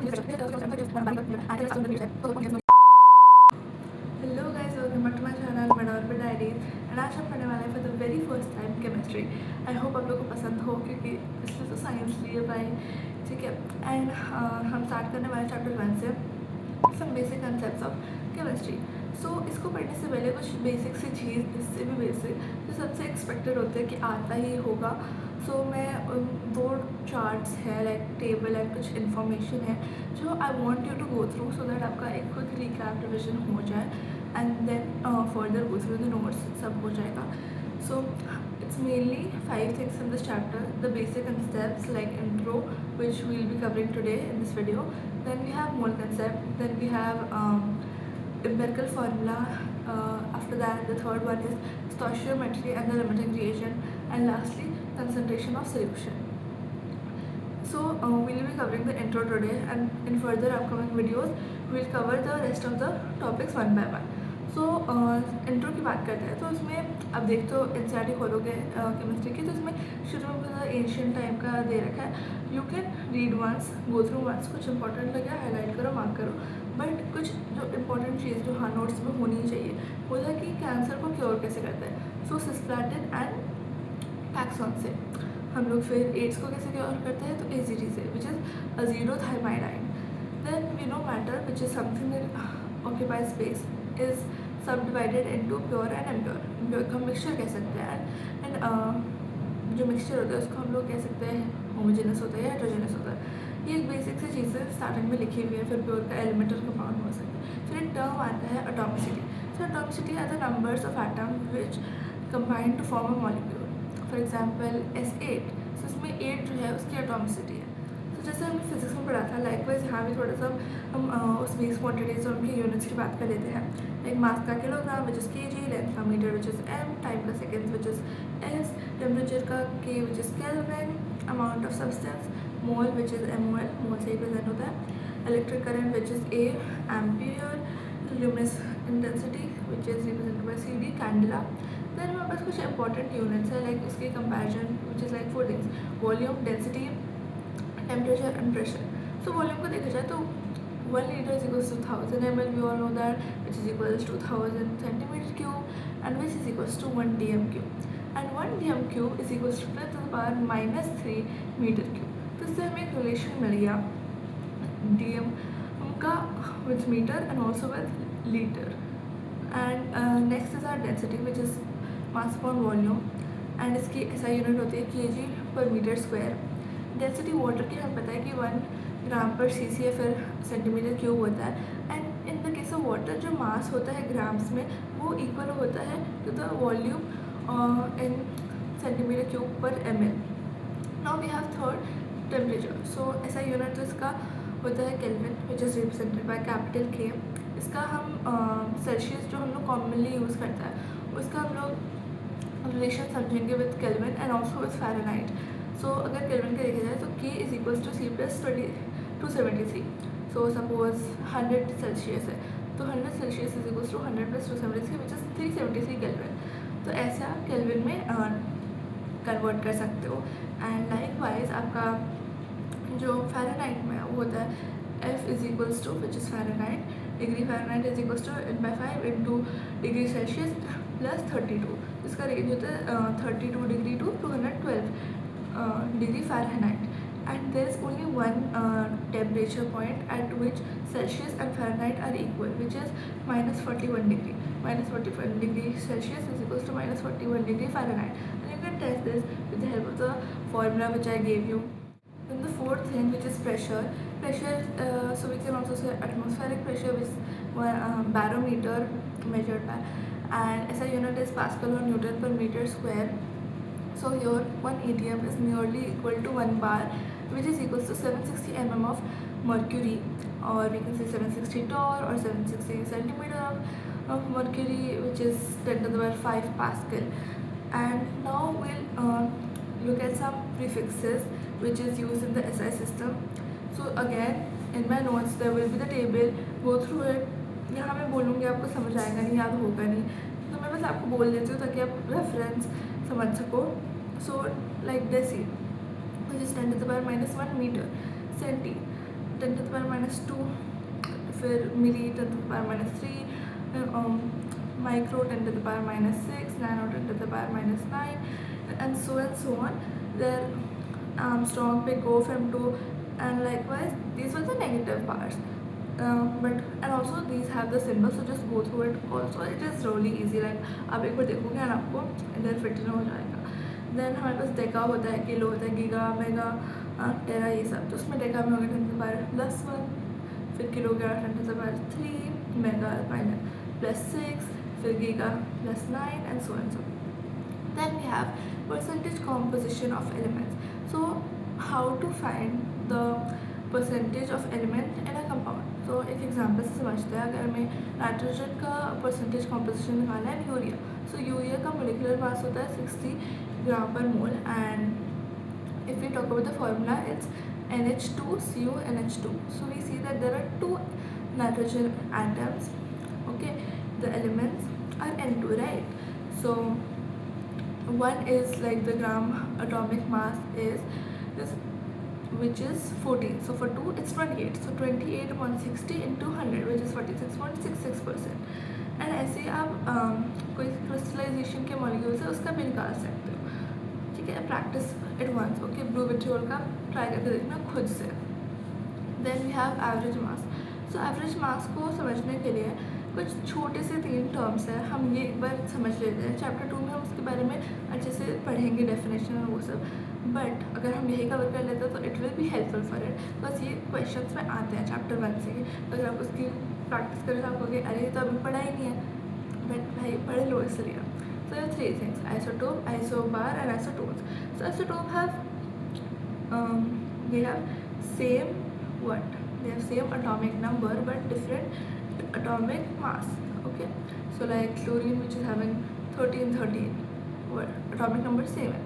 Hello guys, welcome back to my channel Madhur Diaries and आज हम पढ़ने वाले हैं for the very first time chemistry. I hope आप लोगों को पसंद हो क्योंकि इसलिए तो साइंस लिए भाई, ठीक है. एंड हम स्टार्ट करने वाले चैप्टर 1 से some basic concepts of chemistry. So इसको पढ़ने से पहले कुछ बेसिक सी चीज़, इससे भी बेसिक जो सबसे एक्सपेक्टेड होते हैं कि आता ही होगा. सो मैं दो चार्ट्स है लाइक टेबल एंड कुछ इन्फॉर्मेशन है जो I want you to go through so that आपका एक क्विक रिकैप रिविजन हो जाए and then further go through the notes सब हो जाएगा. So it's mainly 5 things in this chapter: the basic concepts like intro, which we'll be covering today in this video. Then we have mole concept, then we have empirical formula. After that, the third one is stoichiometry and the limiting reagent, and lastly concentration of solution. So we'll be covering the intro today, and in further upcoming videos we'll cover the rest of the topics one by one. So intro की बात करते हैं तो इसमें अब देख तो NCERT खोलोगे केमिस्ट्री की तो इसमें शुरू में बहुत एंशियंट टाइम का दे रखा है. You can read once, go through once, कुछ इंपॉर्टेंट लगे हाईलाइट करो, मार्क करो. बट कुछ जो इंपॉर्टेंट चीज़ जो हाँ नोट्स में होनी चाहिए वो था कि कैंसर को क्योर कैसे करते हैं. सो सिस्प्लैटिन एंड टैक्सॉन से हम लोग फिर एड्स को कैसे क्योर करते हैं तो एजीडी से which is azidothymidine. Then we know matter which is something that occupies space is subdivided into pure and impure. Impure का मिक्सचर कह सकते हैं एंड जो मिक्सचर होता है उसको हम लोग कह सकते हैं होमोजेनस होता है या हेट्रोजेनस होता है. ये एक बेसिक सी चीज़ें स्टार्टिंग में लिखी हुई है. फिर प्योर का एलिमेंट और कंपाउंड हो सकता है. फिर एक टर्म आता है atomicity. So atomicity are the numbers of atom which combine to form a molecule. For example S8. सो इसमें 8 जो है उसकी एटॉमिसिटी है. तो जैसे हमने फिजिक्स में पढ़ा था लाइकवाइज यहाँ भी थोड़ा सा हम उस बेस क्वान्टिटीज और उनकी यूनिट्स की बात कर लेते हैं. लाइक मास का kilogram which is kg, length का metre which is m, time का seconds which is s, temperature का K which is kelvin, amount of substance mole which is mol, mole से ही प्रेजेंट होता है. Electric current which is A, ampere. Luminous intensity which is represented by CD, candela. Then हमारे पास कुछ important units है like उसके comparison which is like 4 things: volume, density, temperature and pressure. So volume को देखा जाए तो 1 liter is equals to 1000 ml. We all know that, which is equals to 1000 centimeter cube, and which is equals to 1 dm cube. And 1 dm cube is equals to 10 to the power minus 3 meter cube. तो इससे हमें एक relation मिल गया dm का with meter and also with liter. And next is our density which is mass upon volume, and इसकी SI unit होती है kg per meter square. Density water की हमें पता है कि 1 ग्राम पर cc या फिर सेंटीमीटर क्यूब होता है. And in the case of water जो मास होता है ग्राम्स में वो इक्वल होता है to the volume in centimetre cube per ml. Now we have third temperature. So ऐसा यूनिट इसका होता है kelvin which is represented by capital K. इसका हम सेल्सियस जो हम लोग कॉमनली यूज़ करता है उसका हम लोग रिलेशन समझेंगे with kelvin and also with fahrenheit. So अगर केल्विन का देखा जाए तो K is equals to C plus 273. So suppose 100 celsius है तो 100 celsius is equals to 100 plus 273 which is 373 kelvin. तो ऐसे आप केल्विन में कन्वर्ट कर सकते हो. एंड लाइक वाइज आपका जो फ़ारेनहाइट में वो होता है F is equals to which is Fahrenheit. Degree Fahrenheit is equals to 8/5 into degree Celsius plus 32. इसका रेंज होता है 32 degree to 212 degree Fahrenheit. And there is only one temperature point at which Celsius and Fahrenheit are equal, which is minus 41 degree. Minus 41 degree Celsius is equals to minus 41 degree Fahrenheit. And you can test this with the help of the formula which I gave you. Then the fourth thing, which is pressure. Pressure, so we can also say atmospheric pressure, which is barometer measured by, and SI unit is Pascal or Newton per meter square. So here 1 atm is nearly equal to 1 bar, which is equals to 760 mm of mercury, or we can say 760 torr or 760 centimeter of mercury, which is 10 to the power 5 Pascal. And now we'll look at some prefixes which is used in the SI system. So again in my notes there will be the table, go through it. यहाँ मैं बोलूँगी आपको समझ आएगा नहीं, याद होगा नहीं, तो मैं बस आपको बोल देती हूँ ताकि आप रेफरेंस समझ सको. So like deci which is 10 to the power minus 1 meter. Centi 10⁻², फिर milli 10⁻³ micro 10⁻�6, nano 10⁻⁹, and so on. Their Armstrong, Pico, Femto, and likewise these were the negative parts. And also these have the symbol, so just go through it. Also it is really easy, like आप एक बार देखोगे और आपको इधर fit हो जाएगा. Then हमारे पास डेका होता है, किलो होता है, गीगा, मेगा, टेरा, ये सब. तो उसमें डेका में होगा 10⁻+1, फिर किलो का 10⁻3, मेगा +6, फिर giga +9, and so on. Then we have percentage composition of elements. So how to find the percentage of element in a compound? So एक एग्जाम्पल से समझते हैं. अगर हमें नाइट्रोजन का परसेंटेज कॉम्पोजिशन निकालना है यूरिया, सो यूरिया का मोलिकुलर मास होता है 60 gram per mole. And if we talk about the formula, it's NH2CuNH2. So we see that there are 2 nitrogen atoms. Okay, the elements are N2, right? So one is like the gram atomic mass is this, which is 14. So for 2 it's 28. So 28 upon 60 into 100, which is 46.66%. And ऐसे आप कोई crystallisation के molecules है उसका भी निकाल सकते हो. ठीक है, practice advance. Okay, blue vitriol का ट्राई करके देखना खुद से. Then we have average mass. So average mass को समझने के लिए कुछ छोटे से 3 टर्म्स हैं, हम ये एक बार समझ लेते हैं. चैप्टर 2 में हम उसके बारे में अच्छे से पढ़ेंगे, डेफिनेशन और वो सब. बट अगर हम यही कवर कर लेते हैं तो it will be helpful for it, because ये क्वेश्चंस में आते हैं चैप्टर 1 से ही. अगर आप उसकी प्रैक्टिस करें तो आप कहोगे अरे तो अभी पढ़ा ही नहीं है, बट भाई पढ़ लो इसलिए. So there are 3 things: isotope, isobar, and isotones. So isotope have they have same what? They have same atomic number but different atomic mass. Okay, so like chlorine, which is having 13, what atomic number same है.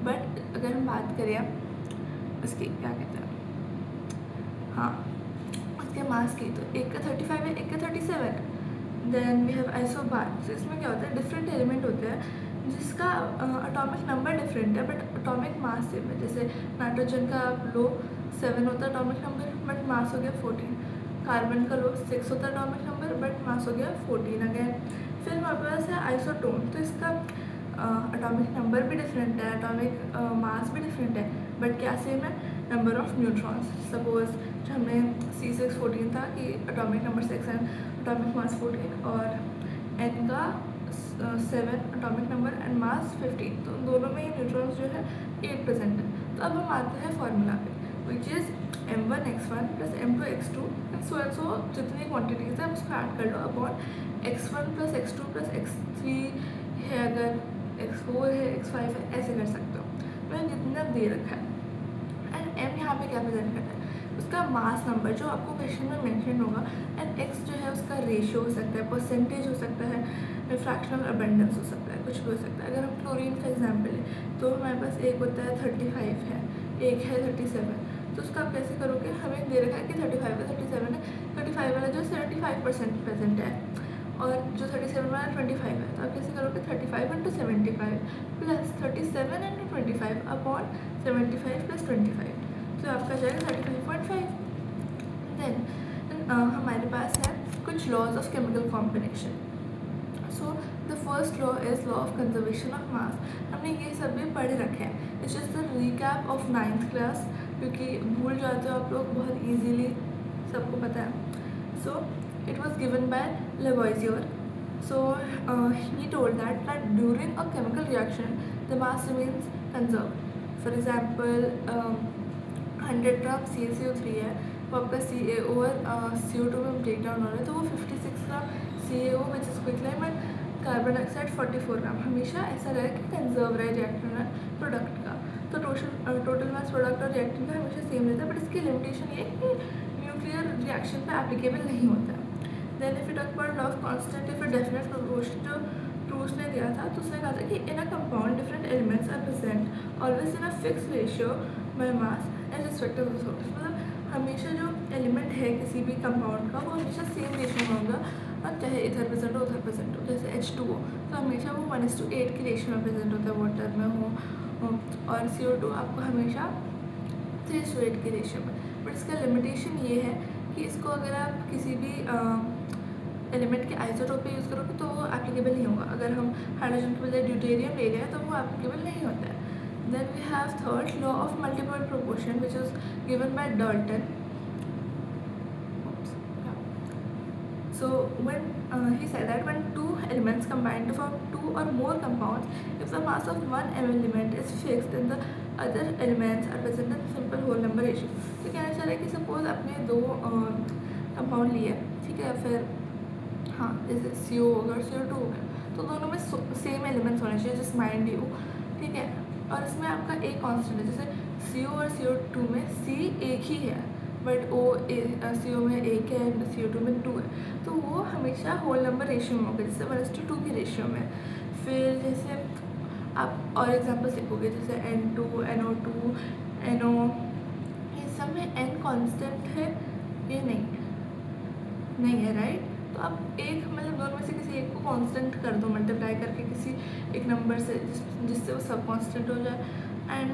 But अगर हम बात करें उसकी क्या कहते हैं, हाँ उसके मास की, तो एक का 35 है, एक का 37 है. Then we have isobar. तो इसमें क्या होता है, डिफरेंट एलिमेंट होते हैं जिसका अटोमिक नंबर डिफरेंट है बट अटोमिक मास सेम है. जैसे नाइट्रोजन का लो 7 होता है अटोमिक नंबर बट मास हो गया 14. कार्बन का लो 6 होता है अटोमिक नंबर बट मास हो गया 14 अगेन. फिर हमारे पास है आइसोटोन. तो इसका अटोमिक नंबर भी डिफरेंट है, अटोमिक मास भी डिफरेंट है, बट क्या सेम है, नंबर ऑफ न्यूट्रॉन्स. सपोज जो हमें C614 था कि अटोमिक नंबर 6 है, अटोमिक मास 14, और N का 7 अटोमिक नंबर एंड मास 15. तो दोनों में ही न्यूट्रॉन्स जो है 8% है. तो अब हम आते हैं फॉर्मूला पे, which is M1x1 plus M2x2 and so जितनी क्वान्टिटीज़ है उसको ऐड कर लो upon x1 plus x2 plus x3 है, अगर x4 है, x5 है, ऐसे कर सकते हो. मैंने जितना दे रखा है. एंड m यहाँ पे क्या प्रेजेंट करता है, उसका मास नंबर जो आपको क्वेश्चन में मेंशन होगा. एंड x जो है उसका रेशियो हो सकता है, परसेंटेज हो सकता है, फ्रैक्शनल अबंडेंस हो सकता है, कुछ भी हो सकता है. अगर हम क्लोरीन का एग्जाम्पल लें तो हमारे पास एक होता है 35 है, एक है 37. तो उसका आप कैसे करोगे, हमें दे रखा है कि 35 का 37 है, 35 वाला जो 75% प्रेजेंट है और जो 37 वाला 25 है. तो आप कैसे करोगे, 35 into 75 plus 37 into 25 upon 75 plus 25. तो आपका जाएगा 35.5. देन हमारे पास है कुछ laws of chemical combination. So the first law is law of conservation of mass. हमने ये सब भी पढ़ रखे हैं. It's just the recap of 9th class, क्योंकि भूल जाते हो आप लोग बहुत ईजीली, सबको पता है. सो it was given by Lavoisier. So he told that during a chemical reaction the mass remains conserved. For example 100 gram CaCO3 है, वो आपका CaO और CO2 में ब्रेक डाउन हो रहा है, तो वो 56 ग्राम CaO which is quicklime and carbon dioxide 44 ग्राम. हमेशा ऐसा रहे कि कंजर्व रहे रिएक्टेंट और प्रोडक्ट का. तो टोटल मास प्रोडक्ट और रिएक्टेंट का हमेशा सेम रहता है, बट इसकी लिमिटेशन ये है कि न्यूक्लियर रिएक्शन पर एप्लीकेबल नहीं होता है. Then if you talk about law of constant फिर डेफिनेट प्रोपोर्शन जो प्रूफ ने दिया था, तो उसने कहा था कि in a compound different elements are present always in a fix ratio by mass and respective of source. मतलब हमेशा जो एलिमेंट है किसी भी कंपाउंड का वो हमेशा सेम रेशियो में होगा, और चाहे इधर प्रेजेंट हो उधर प्रेजेंट हो. जैसे H2O तो हमेशा वो 1:8 की रेशियो में प्रेजेंट होता है वाटर में हो, और CO2 आपको हमेशा 3:8 की रेशियो में. बट इसका लिमिटेशन ये है कि इसको अगर आप किसी भी एलिमेंट के आइसोटोप पे यूज़ करोगे तो वो एप्लीकेबल नहीं होगा। अगर हम हाइड्रोजन के बजाय ड्यूटेरियम ले रहे हैं तो वो एप्लीकेबल नहीं होता है। Then we have third law of multiple proportion which is given by Dalton. So when he said that when two elements combine to form two or more compounds, if the mass of one element is fixed, then the other elements are present in simple whole number ratio. तो कहना चाह रहा है कि suppose आपने दो compound लिए, ठीक है, फिर हाँ जैसे CO होगा और CO2 हो गया, तो दोनों में सेम एलिमेंट्स होने चाहिए, जस्ट माइंड यू, ठीक है, और इसमें आपका एक कांस्टेंट है, जैसे CO और CO2 में C एक ही है बट CO में एक है एंड CO2 में 2 है, तो वो हमेशा होल नंबर रेशियो में होगा, जैसे 1:2 की रेशियो में. फिर जैसे आप और एग्जांपल्स लिखोगे जैसे N2, NO2, NO, ये सब में N कांस्टेंट है, ये नहीं है, राइट. तो आप एक मतलब दोनों में से किसी एक को कांस्टेंट कर दो मल्टीप्लाई करके किसी एक नंबर से जिससे वो सब कांस्टेंट हो जाए, एंड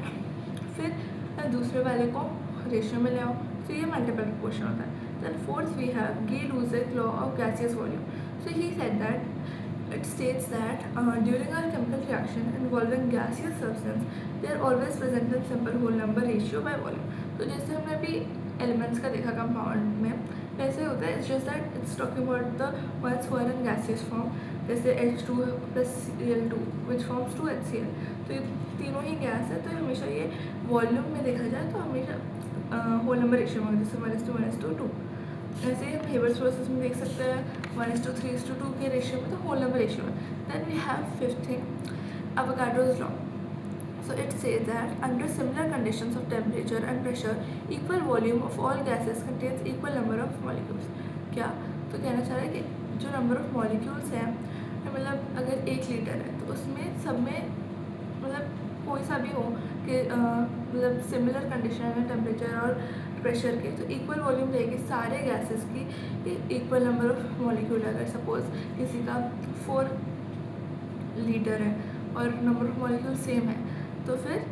फिर दूसरे वाले को रेशियो में ले आओ, तो ये मल्टीपल प्रोपोर्शन होता है. Then fourth we have Gay-Lussac law of gaseous volume. So he said that it states that during a chemical reaction involving gaseous substance they are always present in simple whole number ratio by volume. तो जैसे हमने अभी elements का देखा compound में, वैसे होता है. It's just that it's talking about the ones who are in gaseous form, जैसे H2 + Cl2 which forms 2HCl. तो ये तीनों ही गैस है, तो हमेशा ये वॉल्यूम में देखा जाए तो हमेशा होल नंबर रेशियो में, जैसे 1:2. ऐसे ही हम हेबर्स प्रोसेस में देख सकते हैं 1:3:2 के रेशियो में, तो होल नंबर रेशियो में. Then we have fifth thing Avogadro's law. So it says that under similar conditions of temperature and pressure, equal volume of all gases contains equal number of molecules. क्या तो कहना चाह रहा है कि जो number of molecules हैं, मतलब अगर 1 लीटर है तो उसमें सब में मतलब कोई सा भी हो कि मतलब सिमिलर कंडीशन है टेम्परेचर और प्रेशर के, तो इक्वल वॉल्यूम रहेगी सारे गैसेस की, इक्वल नंबर ऑफ मॉलिक्यूल. अगर सपोज किसी का 4 लीटर है और नंबर ऑफ मॉलिक्यूल सेम है तो फिर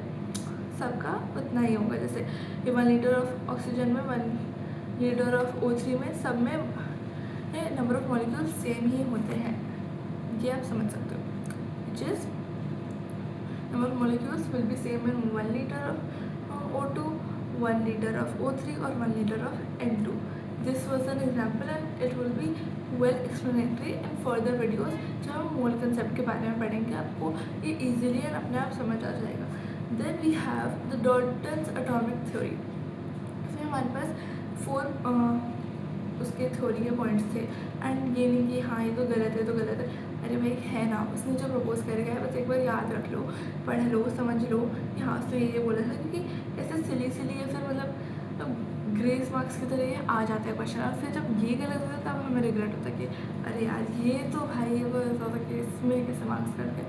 सबका उतना ही होगा. जैसे 1 लीटर ऑफ ऑक्सीजन में 1 लीटर ऑफ O3 में सब में नंबर ऑफ मॉलिक्यूल सेम ही होते हैं. ये आप समझ सकते हो, which is number of molecules will be same in 1 liter of O2, 1 liter of O3 or 1 liter of N2. This was an example and it will be well explanatory in further videos जब हम mole concept के बारे में पढ़ेंगे, आपको ये easily and अपने आप समझ आ जाएगा. Then we have the Dalton's atomic theory. इसमें हमारे पास 4 उसके थ्योरी के पॉइंट्स थे, एंड ये नहीं कि हाँ ये तो गलत है तो गलत है. अरे भाई है ना, उसने जो प्रपोज कर गया है बस एक बार याद रख लो, पढ़ लो, समझ लो कि हाँ उसने ये बोला था, क्योंकि ऐसे सिली या फिर मतलब ग्रेस मार्क्स की तरह ये आ जाता है क्वेश्चन, और फिर जब ये गलत होता है तब हमें रिग्रेट होता है कि अरे यार ये तो भाई ये तो ऐसा था कि इसमें कैसे मार्क्स कर गए.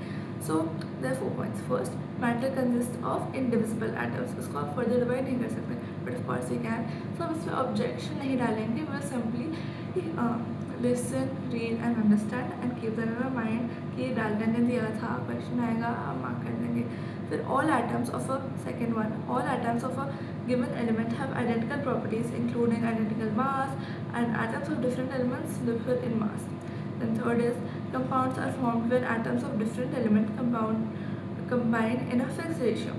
So there 4 points. First, matter consist of indivisible atoms. उसको आप फर्दर डिवाइड नहीं कर सकते, but of course you can. So हम इसमें ऑब्जेक्शन नहीं डालेंगे, we will simply listen, read and understand and keep that in our mind कि डाल्टन ने दिया था, क्वेश्चन आएगा आप मार्क कर देंगे. फिर all atoms of a second one, all atoms of a given element have identical properties including identical mass, and atoms of different elements differ in mass. Then third is compounds are formed when atoms of different element combine in a fixed ratio.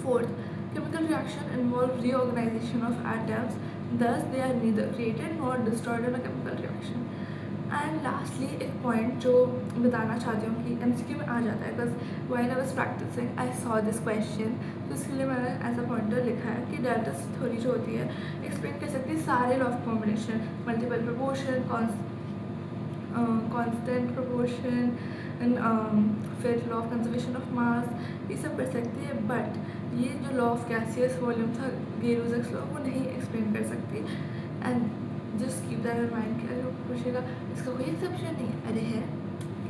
Fourth, chemical reaction involve reorganization of atoms, thus they are neither created nor destroyed in a chemical reaction. And lastly एक point जो बताना चाहती हूँ कि MCQ में आ जाता है, because while I was practicing I saw this question, तो इसके लिए मैंने एज अ पॉइंटर लिखा है कि डाल्टन्स थ्योरी जो होती है एक्सप्लेन कर सकती है सारे law of combination, multiple proportion, constant proportion, फिर law of conservation of mass, ये सब कर सकती है. बट ये जो लॉ ऑफ गैसियस वॉल्यूम था, Gay-Lussac's लॉ, वो नहीं एक्सप्लेन कर सकती. And just keep that in mind कि अगर पूछेगा इसका कोई एक्सेप्शन नहीं है, अरे है,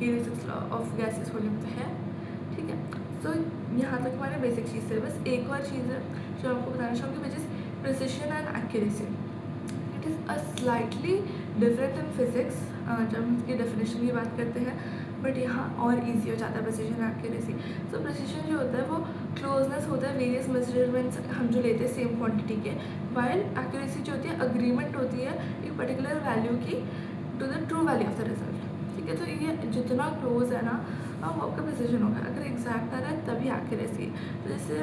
Gay-Lussac's law of gaseous volume तो है, ठीक है. सो यहाँ तक हमारे बेसिक चीज़ है. बस एक और चीज़ है जो आपको बताना चाहूँगी, which is precision and accuracy. It is a slightly different in physics. जब हम इसकी डेफिनेशन की बात करते हैं बट यहाँ और ईजी हो जाता है प्रिसीजन एक्यूरेसी। सो प्रिसीजन जो होता है वो क्लोजनेस होता है वेरियस मेजरमेंट्स हम जो लेते हैं सेम क्वांटिटी के, वाइल एक्यूरेसी जो होती है अग्रीमेंट होती है एक पर्टिकुलर वैल्यू की to the true value of the result. ठीक है, तो ये जितना क्लोज है ना वो आपका प्रिसीजन होगा। अगर एग्जैक्ट आ रहा है तभी एक्यूरेसी। तो जैसे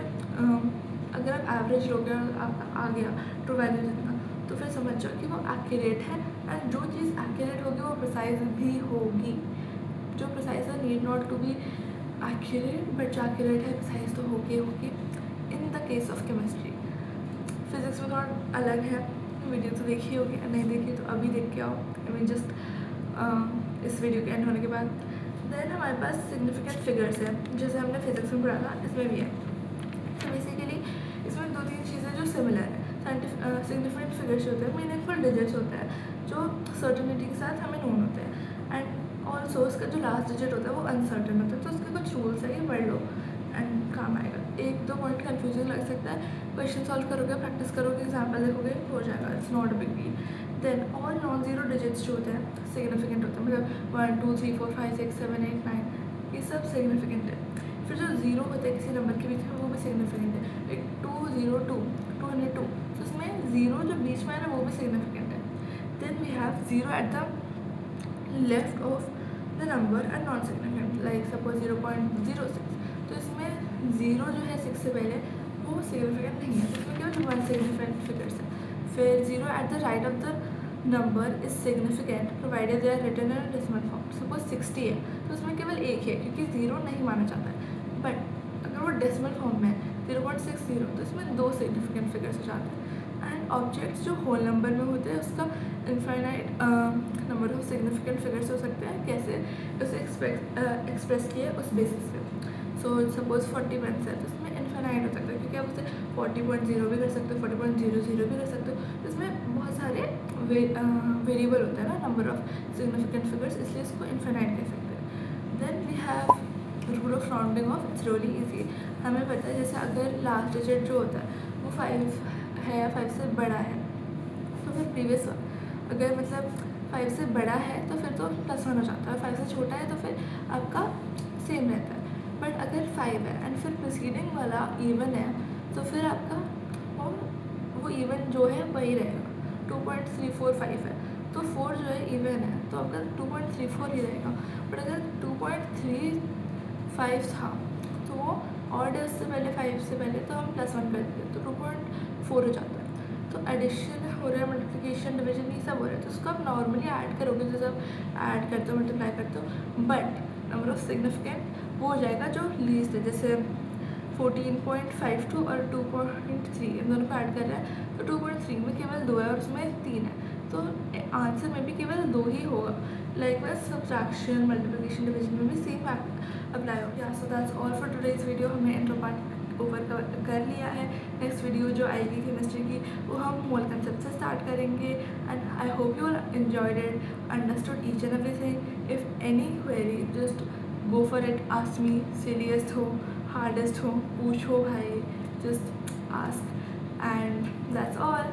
अगर आप एवरेज लोगे और आपका आ गया ट्रू वैल्यू जितना, तो फिर समझ जाओ कि वो एक्यूरेट है। एंड जो चीज़ एक्यूरेट होगी वो प्रिसाइज भी होगी। जो प्रिसाइज है need not to be accurate, but जो एक्यूरेट है प्रिसाइज तो होगी in the case of chemistry. Physics में थोड़ा अलग है। वीडियो तो देखी होगी, नहीं देखी तो अभी देख के आओ। आई मीन जस्ट इस वीडियो के एंड होने के बाद। देन हमारे पास सिग्निफिकेंट फिगर्स है, जैसे हमने फिजिक्स में पढ़ा था, इसमें भी है। तो बेसिकली इसमें 2-3 चीज़ें जो सिमिलर है। सिग्निफिकेंट फिगर्स होते हैं मीनिंगफुल डिजिट्स होते हैं जो सर्टेनिटी के साथ हमें नोन होते हैं। एंड ऑल्सो उसका जो लास्ट डिजिट होता है वो अनसर्टन होता है। तो उसके कुछ रूल्स है, ये पढ़ लो एंड काम आएगा। 1-2 पॉइंट कन्फ्यूजन लग सकता है, क्वेश्चन सॉल्व करोगे, प्रैक्टिस करोगे, एग्जाम्पल देखोगे, हो जाएगा। It's not a big deal. Then all non zero digits जो होते हैं सिग्निफिकेंट होते हैं, मतलब 1 2 3 4 5 6 7 8 9 ये सब सिग्निफिकेंट है। फिर जो जीरो होता है किसी नंबर के बीच में वो भी सिग्निफिकेंट है। एक 202 202, तो उसमें जीरो जो बीच में है ना वो भी सिग्निफिकेंट है। Then we have zero at the left of the number and non significant, like suppose 0.06। तो इसमें जीरो जो है 6 से पहले वो सिग्निफिकेंट नहीं है, तो इसमें केवल 1 सिग्निफिकेंट फिगर्स है। फिर zero at the right of the number is significant provided they are written in decimal form. Suppose 60 है तो उसमें केवल एक है क्योंकि जीरो नहीं माना जाता है। बट अगर वो डेसिमल फॉर्म में है 0.60, तो इसमें 2 सिग्निफिकेंट फिगर्स हो जाते हैं। एंड ऑब्जेक्ट्स जो होल नंबर में होते हैं उसका infinite number of significant figures हो सकते हैं। कैसे उसे एक्सप्रेस किया उस बेसिस पे। सो सपोज 41 है तो इसमें इनफाइनाइट हो सकता है क्योंकि आप उसे 40.0 भी कर सकते हो, 40.00 भी कर सकते हो। तो इसमें बहुत सारे वेरिएबल होता है ना नंबर ऑफ सिग्निफिकेंट फिगर्स, इसलिए इसको इनफाइनाइट कह सकते हैं। Then we have rule of rounding off, it's really easy. हमें पता है जैसे अगर लास्ट डिजिट जो होता है वो 5 है या 5 से बड़ा है तो फिर प्रीवियस अगर मतलब 5 से बड़ा है तो फिर तो +1 हो जाता है, 5 से छोटा है तो फिर आपका सेम रहता है। बट अगर 5 है एंड फिर प्रीसीडिंग वाला इवन है तो फिर आपका वो इवन जो है वही रहेगा। 2.345 है तो 4 जो है इवन है तो आपका 2.34 ही रहेगा। बट अगर 2.35 था तो वो ऑड है उससे पहले, 5 से पहले, तो हम +1 कर देते तो 2.4 हो जाता है। तो एडिशन हो रहा है, मल्टीप्लिकेशन, डिवीजन, ये सब हो रहा है तो उसको आप नॉर्मली ऐड करोगे, जैसे आप ऐड करते हो मल्टीप्लाई करते हो। बट नंबर ऑफ सिग्निफिकेंट वो हो जाएगा जो लीस्ट है, जैसे 14.52 और 2.3 इन दोनों को ऐड कर रहा है तो 2.3 में केवल 2 है और उसमें 3 है, तो आंसर में भी केवल 2 ही होगा। Like wise subtraction, multiplication, division में भी सेम अप्लाई होगा। So that's all for today's video. हमने इंट्रो पार्ट ओवर कर लिया है। नेक्स्ट वीडियो जो आएगी केमिस्ट्री की वो हम मोल कंसेप्ट से स्टार्ट करेंगे। And I hope you enjoyed it, understood each and everything. If any query just go for it, ask me, silliest हो, हार्डेस्ट हो, पूछो भाई, just ask and that's all.